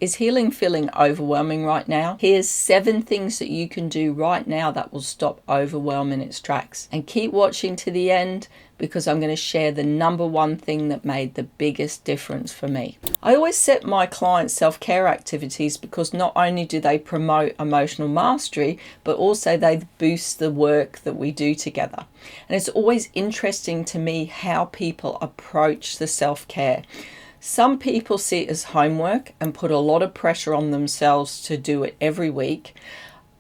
Is healing feeling overwhelming right now? Here's 7 things that you can do right now that will stop overwhelm in its tracks. And keep watching to the end, because I'm going to share the number 1 thing that made the biggest difference for me. I always set my clients self-care activities because not only do they promote emotional mastery, but also they boost the work that we do together. And it's always interesting to me how people approach the self-care. Some people see it as homework and put a lot of pressure on themselves to do it every week.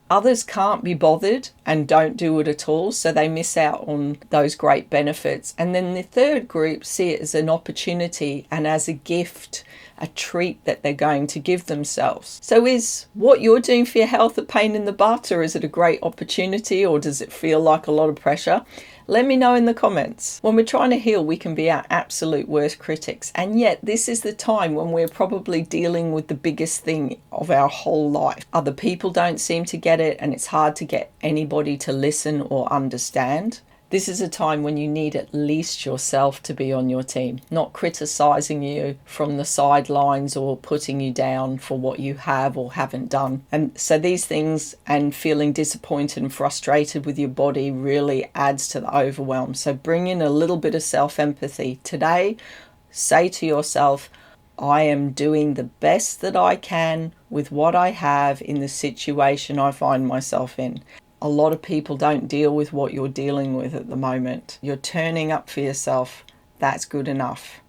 Others can't be bothered and don't do it at all, so they miss out on those great benefits. And then the third group see it as an opportunity and as a gift, a treat that they're going to give themselves. So is what you're doing for your health a pain in the butt, or is it a great opportunity, or does it feel like a lot of pressure? Let me know in the comments. When we're trying to heal, we can be our absolute worst critics. And yet this is the time when we're probably dealing with the biggest thing of our whole life. Other people don't seem to get it, and it's hard to get anybody to listen or understand. This is a time when you need at least yourself to be on your team, not criticizing you from the sidelines or putting you down for what you have or haven't done. And so these things, and feeling disappointed and frustrated with your body, really adds to the overwhelm. So bring in a little bit of self-empathy. Today, say to yourself, I am doing the best that I can with what I have in the situation I find myself in. A lot of people don't deal with what you're dealing with at the moment. You're turning up for yourself. That's good enough.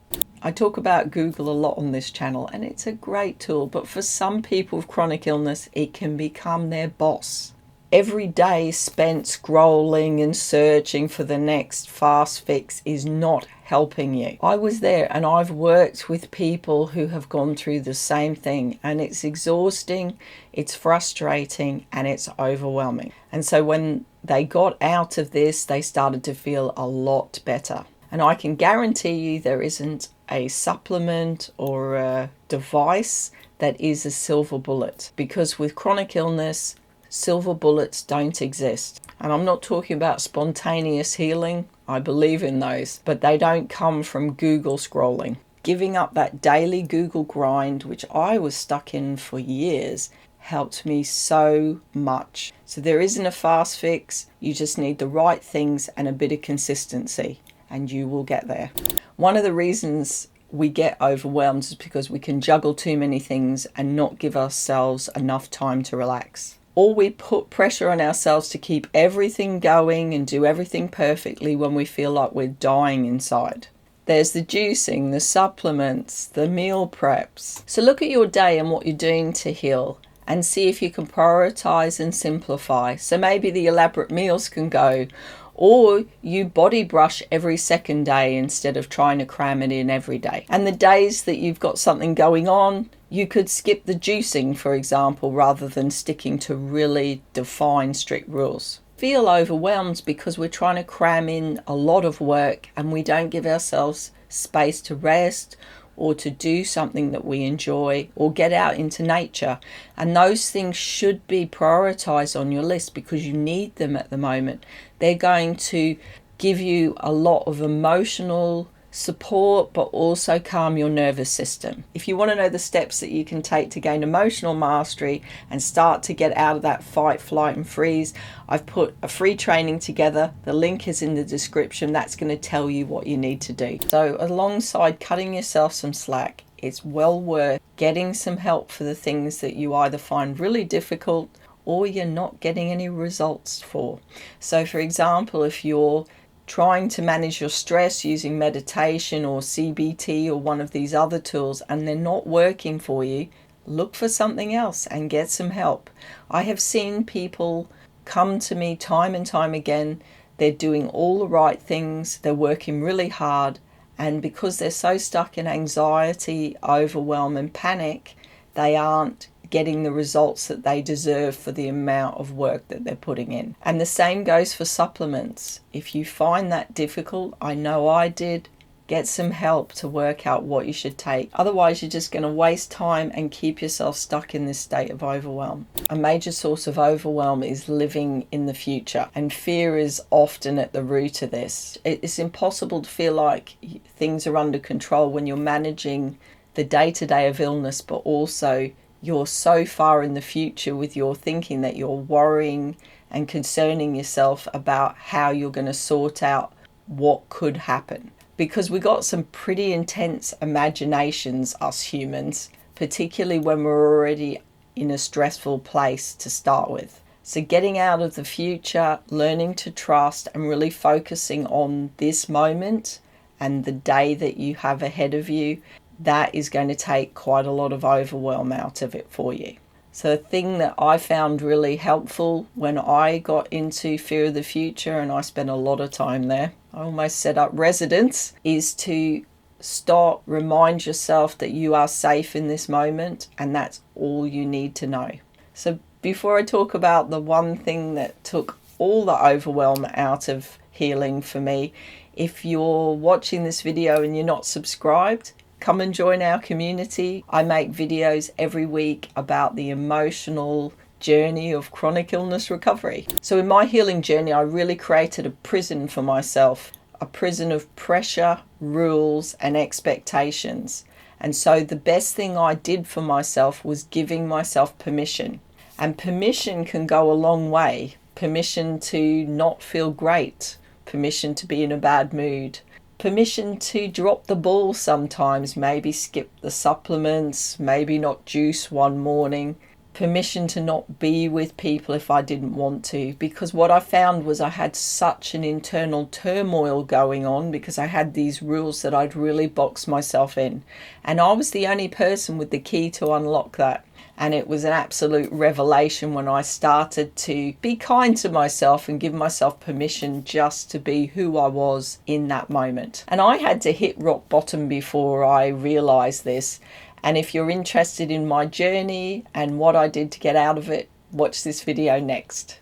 I talk about Google a lot on this channel, and it's a great tool, but for some people with chronic illness, it can become their boss. Every day spent scrolling and searching for the next fast fix is not helping you. I was there, and I've worked with people who have gone through the same thing, and it's exhausting, it's frustrating, and it's overwhelming. And so when they got out of this, they started to feel a lot better. And I can guarantee you there isn't a supplement or a device that is a silver bullet, because with chronic illness, silver bullets don't exist. And I'm not talking about spontaneous healing. I believe in those, but they don't come from Google scrolling. Giving up that daily Google grind, which I was stuck in for years, helped me so much. So there isn't a fast fix. You just need the right things and a bit of consistency, and you will get there. One of the reasons we get overwhelmed is because we can juggle too many things and not give ourselves enough time to relax. Or we put pressure on ourselves to keep everything going and do everything perfectly when we feel like we're dying inside. There's the juicing, the supplements, the meal preps. So look at your day and what you're doing to heal, and see if you can prioritize and simplify. So maybe the elaborate meals can go, or you body brush every second day instead of trying to cram it in every day. And the days that you've got something going on, you could skip the juicing, for example, rather than sticking to really defined strict rules. Feel overwhelmed because we're trying to cram in a lot of work and we don't give ourselves space to rest or to do something that we enjoy or get out into nature. And those things should be prioritized on your list because you need them at the moment. They're going to give you a lot of emotional support, but also calm your nervous system. If you want to know the steps that you can take to gain emotional mastery and start to get out of that fight, flight and freeze, I've put a free training together. The link is in the description. That's going to tell you what you need to do. So alongside cutting yourself some slack, it's well worth getting some help for the things that you either find really difficult or you're not getting any results for. So for example, if you're trying to manage your stress using meditation or CBT or one of these other tools and they're not working for you, look for something else and get some help. I have seen people come to me time and time again. They're doing all the right things, they're working really hard, and because they're so stuck in anxiety, overwhelm and panic, they aren't getting the results that they deserve for the amount of work that they're putting in. And the same goes for supplements. If you find that difficult, I know I did, get some help to work out what you should take. Otherwise, you're just going to waste time and keep yourself stuck in this state of overwhelm. A major source of overwhelm is living in the future, and fear is often at the root of this. It's impossible to feel like things are under control when you're managing the day-to-day of illness, but also you're so far in the future with your thinking that you're worrying and concerning yourself about how you're going to sort out what could happen. Because we got some pretty intense imaginations, us humans, particularly when we're already in a stressful place to start with. So getting out of the future, learning to trust, and really focusing on this moment and the day that you have ahead of you, that is going to take quite a lot of overwhelm out of it for you. So the thing that I found really helpful when I got into fear of the future, and I spent a lot of time there, I almost set up residence, is to stop, remind yourself that you are safe in this moment, and that's all you need to know. So before I talk about the one thing that took all the overwhelm out of healing for me, if you're watching this video and you're not subscribed, come and join our community. I make videos every week about the emotional journey of chronic illness recovery. So in my healing journey, I really created a prison for myself, a prison of pressure, rules, and expectations. And so the best thing I did for myself was giving myself permission. And permission can go a long way. Permission to not feel great, permission to be in a bad mood, permission to drop the ball sometimes, maybe skip the supplements, maybe not juice one morning, permission to not be with people if I didn't want to. Because what I found was I had such an internal turmoil going on because I had these rules that I'd really boxed myself in. And I was the only person with the key to unlock that. And it was an absolute revelation when I started to be kind to myself and give myself permission just to be who I was in that moment. And I had to hit rock bottom before I realized this. And if you're interested in my journey and what I did to get out of it, watch this video next.